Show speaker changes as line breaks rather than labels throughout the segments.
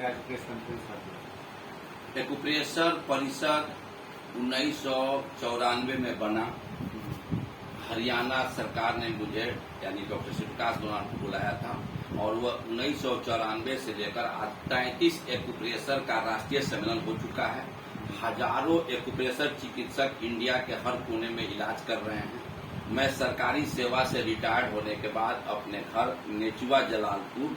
से आज press conference
acupressure परिषद 1994 में बना। हरियाणा सरकार ने मुझे यानी डॉक्टर श्री प्रकाश बर्नवाल को बुलाया था और वह 1994 से लेकर आज 33 एक्यूप्रेशर का राष्ट्रीय सम्मेलन हो चुका है। हजारों एक्यूप्रेशर चिकित्सक इंडिया के हर कोने में इलाज कर रहे हैं। मैं सरकारी सेवा से रिटायर्ड होने के बाद अपने घर नेचुआ जलालपुर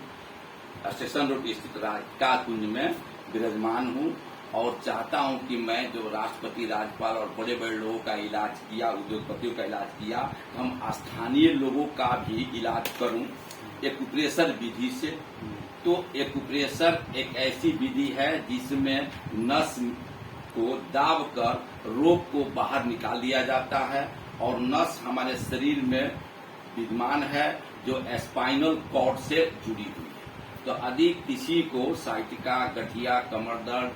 स्टेशन रोड स्थित राधिका कुंज में विराजमान हूं और चाहता हूं कि मैं जो राष्ट्रपति, राज्यपाल और बड़े बड़े लोगों का इलाज किया, उद्योगपतियों का इलाज किया, हम स्थानीय लोगों का भी इलाज करूं एक्यूप्रेशर विधि से। तो एक्यूप्रेशर एक ऐसी विधि है जिसमें नस को दाब कर रोग को बाहर निकाल लिया जाता है और नस हमारे शरीर में विद्यमान है जो स्पाइनल कॉर्ड से जुड़ी हुई है। तो यदि किसी को साइटिका, गठिया, कमर दर्द,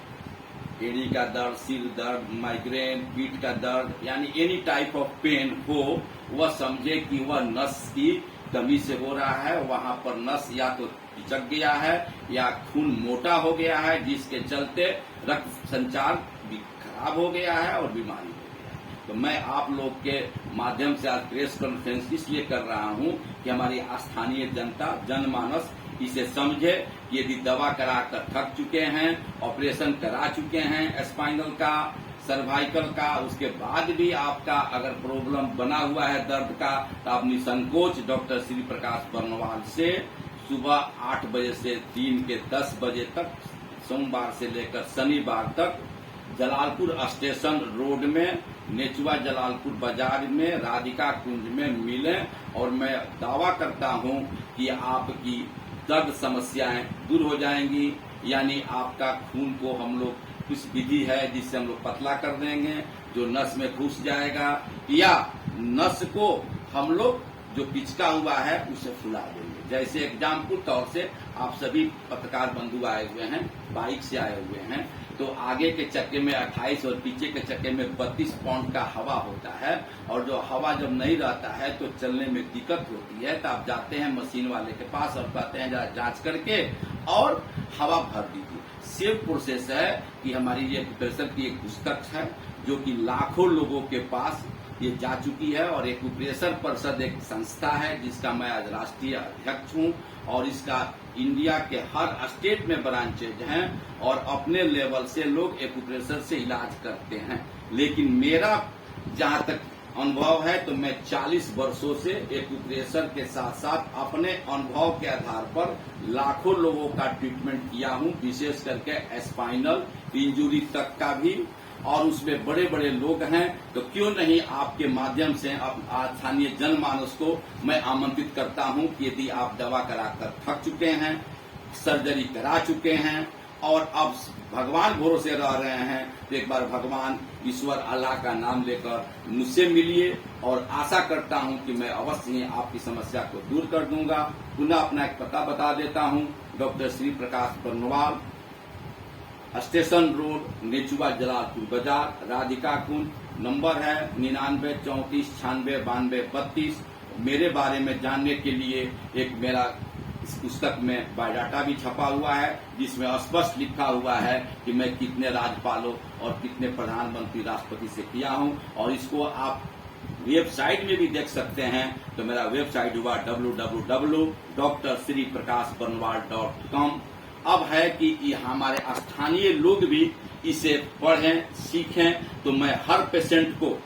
एड़ी का दर्द, सिर दर्द, माइग्रेन, पीठ का दर्द यानी एनी टाइप ऑफ पेन हो, वह समझे कि वह नस की कमी से हो रहा है। वहां पर नस या तो पिचक गया है या खून मोटा हो गया है, जिसके चलते रक्त संचार भी खराब हो गया है और बीमारी हो गया है। तो मैं आप लोग के माध्यम से आज प्रेस कॉन्फ्रेंस इसलिए कर रहा हूं कि हमारी स्थानीय जनता, जनमानस इसे समझे। यदि दवा कराकर थक चुके हैं, ऑपरेशन करा चुके हैं स्पाइनल का, सर्वाइकल का, उसके बाद भी आपका अगर प्रॉब्लम बना हुआ है दर्द का, तो आप निसंकोच डॉक्टर श्री प्रकाश बर्नवाल से सुबह 8 बजे से दिन के 10 बजे तक, सोमवार से लेकर शनिवार तक जलालपुर स्टेशन रोड में, नेचुआ जलालपुर बाजार में, राधिका कुंज में मिलें और मैं दावा करता हूं कि आपकी दर्द समस्याएं दूर हो जाएंगी। यानी आपका खून को हम लोग, कुछ विधि है जिससे हम लोग पतला कर देंगे जो नस में घुस जाएगा, या नस को हम लोग जो पिचका हुआ है उसे फुला देंगे। जैसे एग्जाम्पल तौर से आप सभी पत्रकार बंधु आए हुए हैं, बाइक से आए हुए हैं, तो आगे के चक्के में 28 और पीछे के चक्के में 32 पाउंड का हवा होता है और जो हवा जब नहीं रहता है तो चलने में दिक्कत होती है। तो आप जाते हैं मशीन वाले के पास और कहते हैं जरा जांच करके और हवा भर दीजिए। सेम प्रोसेस है कि हमारी ये एक्यूप्रेशर की एक पुस्तक है जो कि लाखों लोगों के पास ये जा चुकी है और एक्यूप्रेशर परिषद एक संस्था है जिसका मैं आज राष्ट्रीय अध्यक्ष हूं और इसका इंडिया के हर स्टेट में ब्रांचेज हैं और अपने लेवल से लोग एक्यूप्रेशर से इलाज करते हैं। लेकिन मेरा जहां तक अनुभव है तो मैं 40 वर्षों से एक्यूप्रेशर के साथ साथ अपने अनुभव के आधार पर लाखों लोगों का ट्रीटमेंट किया हूं, विशेष करके स्पाइनल इंजुरी तक का भी, और उसमें बड़े बड़े लोग हैं। तो क्यों नहीं आपके माध्यम से स्थानीय जनमानस को मैं आमंत्रित करता हूं कि यदि आप दवा कराकर थक चुके हैं, सर्जरी करा चुके हैं और अब भगवान भरोसे रह रहे हैं, तो एक बार भगवान, ईश्वर, अल्लाह का नाम लेकर मुझसे मिलिए और आशा करता हूं कि मैं अवश्य ही आपकी समस्या को दूर कर दूंगा। पुनः अपना एक पता बता देता हूं, doctor Shri Prakash Barnwal, station road, Nechua Jalalpur बाजार, राधिका कुंज। नंबर है 99 34 96 92 32। मेरे बारे में जानने के लिए एक मेरा इस पुस्तक में बायोडाटा भी छपा हुआ है जिसमें स्पष्ट लिखा हुआ है कि मैं कितने राज्यपालों और कितने प्रधानमंत्री, राष्ट्रपति से किया हूं और इसको आप वेबसाइट में भी देख सकते हैं। तो मेरा वेबसाइट हुआ www.drshriprakash.com। अब है कि हमारे स्थानीय लोग भी इसे पढ़ें, सीखें। तो मैं हर पेशेंट को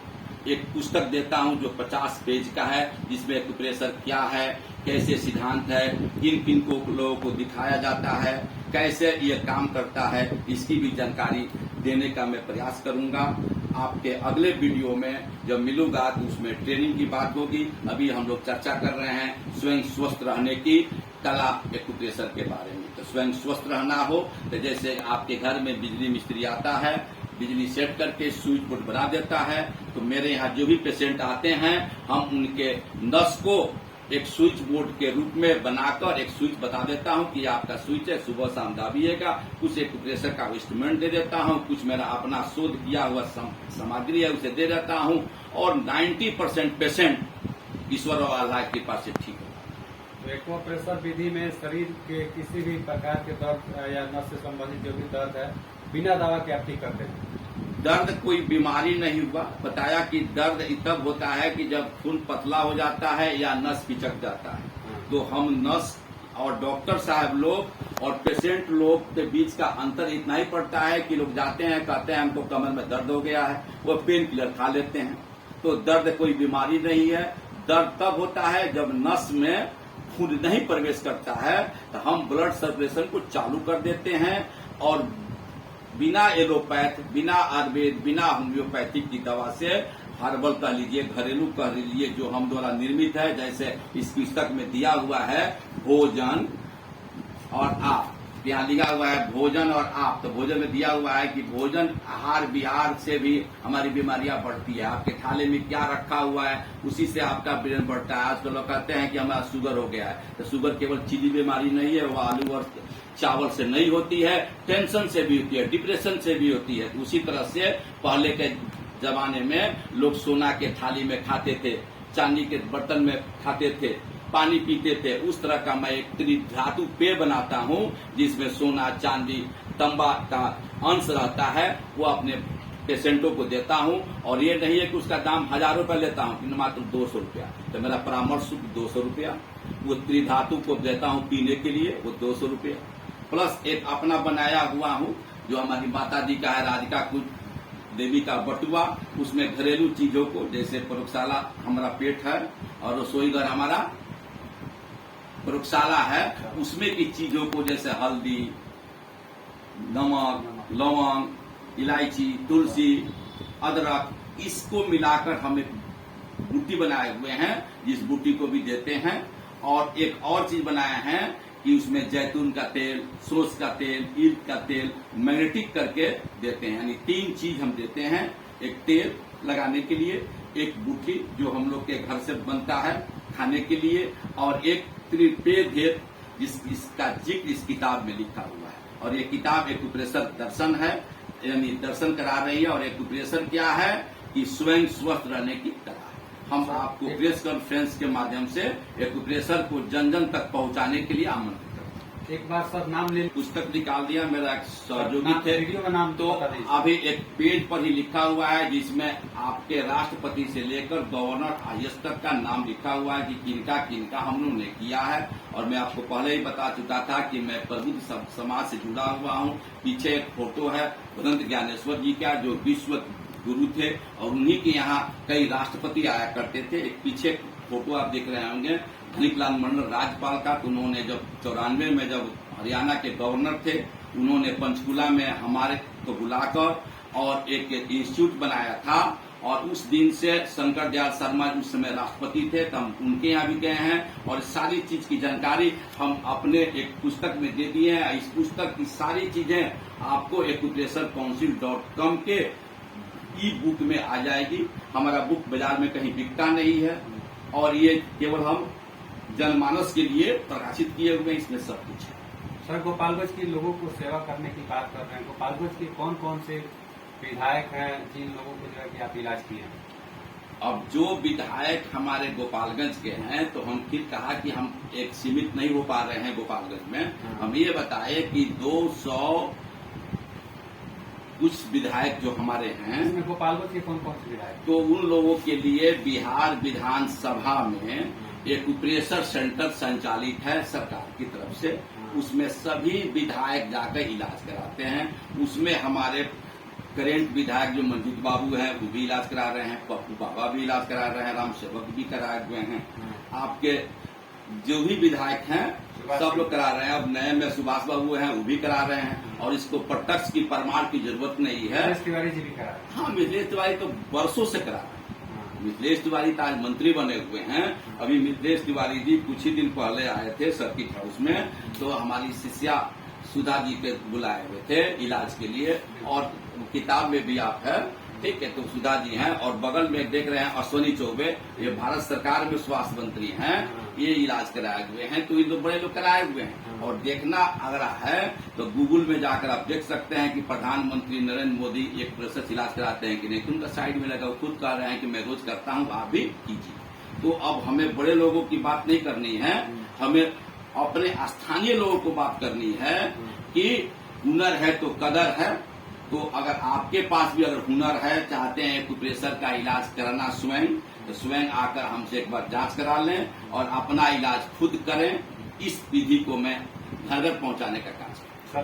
एक पुस्तक देता हूं जो 50 पेज का है, जिसमें एक्यूप्रेशर क्या है, कैसे सिद्धांत है, किन किन को लोगों को दिखाया जाता है, कैसे ये काम करता है, इसकी भी जानकारी देने का मैं प्रयास करूंगा। आपके अगले वीडियो में जब मिलूंगा तो उसमें ट्रेनिंग की बात होगी। अभी हम लोग चर्चा कर रहे हैं स्वयं स्वस्थ रहने की कला एक्यूप्रेशर के बारे में। तो स्वयं स्वस्थ रहना हो तो जैसे आपके घर में बिजली मिस्त्री आता है, बिजली सेट करके स्विच बोर्ड बना देता है, तो मेरे यहाँ जो भी पेशेंट आते हैं हम उनके नस को एक स्विच बोर्ड के रूप में बनाकर एक स्विच बता देता हूं कि आपका स्विच है, सुबह शाम दाबिएगा। कुछ एक्यूप्रेशर का इंस्ट्रूमेंट दे देता हूं, कुछ मेरा अपना शोध किया हुआ सामग्री है उसे दे देता हूं और 90% पेशेंट ईश्वर और अल्लाह की कृपा से ठीक है।
तो एक्वा प्रेशर विधि में शरीर के किसी भी प्रकार के दर्द या नस से संबंधित जो भी दर्द है बिना दवा के आप ठीक करते हैं।
दर्द कोई बीमारी नहीं हुआ, बताया कि दर्द तब होता है कि जब खून पतला हो जाता है या नस पिचक जाता है। तो हम नस और डॉक्टर साहब लोग और पेशेंट लोग के बीच का अंतर इतना ही पड़ता है कि लोग जाते हैं, कहते हैं हमको कमर में दर्द हो गया है, वो पेन किलर खा लेते हैं। तो दर्द कोई बीमारी नहीं है। दर्द तब होता है जब नस में खून नहीं प्रवेश करता है, तो हम ब्लड सर्कुलेशन को चालू कर देते हैं और बिना एलोपैथ, बिना आयुर्वेद, बिना होम्योपैथिक की दवा से हर्बल कह लीजिए, घरेलू कह लीजिए, जो हम द्वारा निर्मित है, जैसे इस पुस्तक में दिया हुआ है भोजन और आप, यहाँ लिखा हुआ है भोजन और आप। तो भोजन में दिया हुआ है कि भोजन आहार विहार से भी हमारी बीमारियां बढ़ती है। आपके थाले में क्या रखा हुआ है उसी से आपका ब्रेन बढ़ता है। आजकल लोग कहते हैं कि हमारा शुगर हो गया है, तो शुगर केवल चीनी बीमारी नहीं है, वो आलू और चावल से नहीं होती है, टेंशन से भी होती है, डिप्रेशन से भी होती है। उसी तरह से पहले के जमाने में लोग सोना के थाली में खाते थे, चांदी के बर्तन में खाते थे, पानी पीते थे। उस तरह का मैं एक त्रिधातु पेय बनाता हूँ जिसमें सोना, चांदी, तांबा का अंश रहता है। वो अपने पेशेंटों को देता हूँ और ये नहीं है कि उसका दाम 1000 रुपया लेता हूँ, कि मात्र 200 रुपया। तो मेरा परामर्श 200 रुपया। वो त्रिधातु को देता हूँ पीने के लिए, वो 200 रुपया। प्लस एक अपना बनाया हुआ हूँ जो हमारी माता जी का है, राधिका कुछ देवी का बटुआ। उसमें घरेलू चीजों को, जैसे प्रयोगशाला हमारा पेट है और रसोई घर हमारा प्रयोगशाला है, उसमें की चीजों को जैसे हल्दी, नमक, लौंग, इलायची, तुलसी, अदरक, इसको मिलाकर हम एक बूटी बनाए हुए हैं, जिस बूटी को भी देते हैं। और एक और चीज बनाए हैं कि उसमें जैतून का तेल, सोस का तेल, ईल्ट का तेल मैग्नेटिक करके देते हैं। यानी 3 चीज हम देते हैं, एक तेल लगाने के लिए, एक बूटी जो हम लोग के घर से बनता है खाने के लिए, और एक त्रिपेद जिसका जिक्र इस किताब में लिखा हुआ है। और ये किताब एक्यूप्रेशर दर्शन है, यानी दर्शन करा रही है। और एक्यूप्रेशर क्या है कि स्वयं स्वस्थ रहने की कला है। हम आपको प्रेस कॉन्फ्रेंस के माध्यम से एक्यूप्रेशर को जन जन तक पहुंचाने के लिए आमंत्रित करते हैं।
एक बार सर नाम ले,
पुस्तक निकाल दिया, मेरा एक सहयोगी थे,
वीडियो का नाम
तो अभी एक पेज पर ही लिखा हुआ है जिसमें आपके राष्ट्रपति से लेकर गवर्नर आईएएस तक का नाम लिखा हुआ है कि किनका किनका हम लोगों ने किया है। और मैं आपको पहले ही बता चुका था कि मैं प्रबुद्ध समाज से जुड़ा हुआ हूँ। पीछे एक फोटो है भदंत ज्ञानेश्वर जी का, जो विश्व गुरु थे और उन्हीं के यहाँ कई राष्ट्रपति आया करते थे। एक पीछे फोटो आप देख रहे होंगे धनीकलाल मंडल राज्यपाल का। उन्होंने जब 94 में जब हरियाणा के गवर्नर थे, उन्होंने पंचकुला में हमारे को बुलाकर और एक इंस्टीट्यूट बनाया था। और उस दिन से शंकर दयाल शर्मा उस समय राष्ट्रपति थे, तो हम उनके यहाँ भी गए हैं। और सारी चीज की जानकारी हम अपने एक पुस्तक में दे दिए हैं। इस पुस्तक की सारी चीजें आपको एक्यूप्रेशरकाउंसिल.com के ई बुक में आ जाएगी। हमारा बुक बाजार में कहीं बिकता नहीं है और ये केवल हम जनमानस के लिए प्रकाशित किए हुए, इसमें सब कुछ है।
सर, गोपालगंज के लोगों को सेवा करने की बात कर रहे हैं। गोपालगंज के कौन कौन से विधायक हैं जिन लोगों को जो है कि आप इलाज किए हैं?
अब जो विधायक हमारे गोपालगंज के हैं, तो हम फिर कहा कि हम एक सीमित नहीं हो पा रहे हैं गोपालगंज में। हम ये बताए कि 200 कुछ विधायक जो हमारे हैं,
इसमें गोपालगंज के कौन कौन से विधायक?
तो उन लोगों के लिए बिहार विधानसभा में एक्यूप्रेशर सेंटर संचालित है सरकार की तरफ से। उसमें सभी विधायक जाकर इलाज कराते हैं। उसमें हमारे करेंट विधायक जो मंजूत बाबू हैं, वो भी इलाज करा रहे हैं, पप्पू बाबा भी इलाज करा रहे हैं, राम सेवक भी कराए हुए हैं। आपके जो भी विधायक हैं सब लोग करा रहे हैं। अब नए में सुभाष बाबू हैं, वो भी करा रहे हैं। और इसको प्रत्यक्ष की प्रमाण की जरूरत नहीं है।
मिथिलेश तिवारी जी भी करा रहे हैं।
हाँ, मिथिलेश तिवारी तो वर्षों से करा रहे हैं। मिथिलेश तिवारी तो आज मंत्री बने हुए हैं। अभी मिथिलेश तिवारी जी कुछ ही दिन पहले आए थे सर्किट हाउस में, तो हमारी शिष्या सुधा जी के बुलाए हुए थे इलाज के लिए। और किताब में भी आप है, ठीक है, तो सुधा जी हैं। और बगल में देख रहे हैं अश्वनी चौबे, ये भारत सरकार में स्वास्थ्य मंत्री हैं, ये इलाज कराए हुए हैं। तो ये लोग बड़े लोग कराए हुए हैं। और देखना अगर है तो गूगल में जाकर आप देख सकते हैं कि प्रधानमंत्री नरेंद्र मोदी एक प्रेशर इलाज कराते हैं कि नहीं। तो उनका साइड में लगा, वो खुद कह रहे हैं कि मैं रोज करता हूँ, आप भी कीजिए। तो अब हमें बड़े लोगों की बात नहीं करनी है, हमें अपने स्थानीय लोगों को बात करनी है कि हुनर है तो कदर है। तो अगर आपके पास भी अगर हुनर है, चाहते हैं एक्यूप्रेशर का इलाज कराना स्वयं, तो स्वयं आकर हमसे एक बार जांच करा लें और अपना इलाज खुद करें। इस विधि को मैं घर घर पहुंचाने का काम करूं।
सर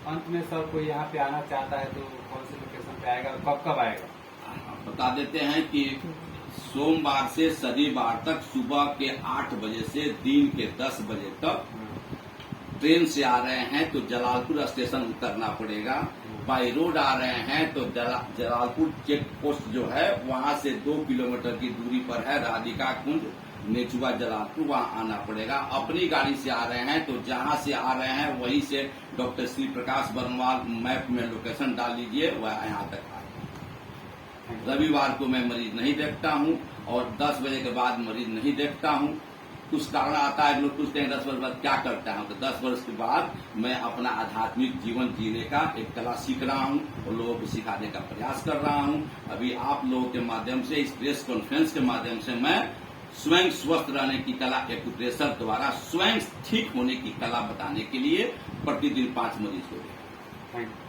अंत में सर कोई यहाँ पे आना चाहता है तो कौन सी लोकेशन पे आएगा और कब आएगा?
बता देते हैं कि सोमवार से शनिवार तक सुबह के 8 बजे से दिन के 10 बजे तक ट्रेन से आ रहे हैं तो जलालपुर स्टेशन उतरना पड़ेगा। बाई रोड आ रहे हैं तो जलालपुर चेक पोस्ट जो है वहां से 2 किलोमीटर की दूरी पर है राधिका कुंज नेचुआ जलालपुर, वहां आना पड़ेगा। अपनी गाड़ी से आ रहे हैं तो जहां से आ रहे हैं वहीं से डॉक्टर श्री प्रकाश बरनवाल मैप में लोकेशन डाल लीजिए, वह यहाँ तक आए। रविवार को मैं मरीज नहीं देखता हूं और 10 बजे के बाद मरीज नहीं देखता हूं। कुछ कारण आता है, लोग पूछते हैं 10 वर्ष बाद क्या करता हूं, तो 10 वर्ष के बाद मैं अपना आध्यात्मिक जीवन जीने का एक कला सीख रहा हूं और लोगों को सिखाने का प्रयास कर रहा हूं। अभी आप लोगों के माध्यम से, इस प्रेस कॉन्फ्रेंस के माध्यम से मैं स्वयं स्वस्थ रहने की कला एक्यूप्रेशर द्वारा स्वयं ठीक होने की कला बताने के लिए प्रतिदिन 5 मरीज को देखा।
Thank you.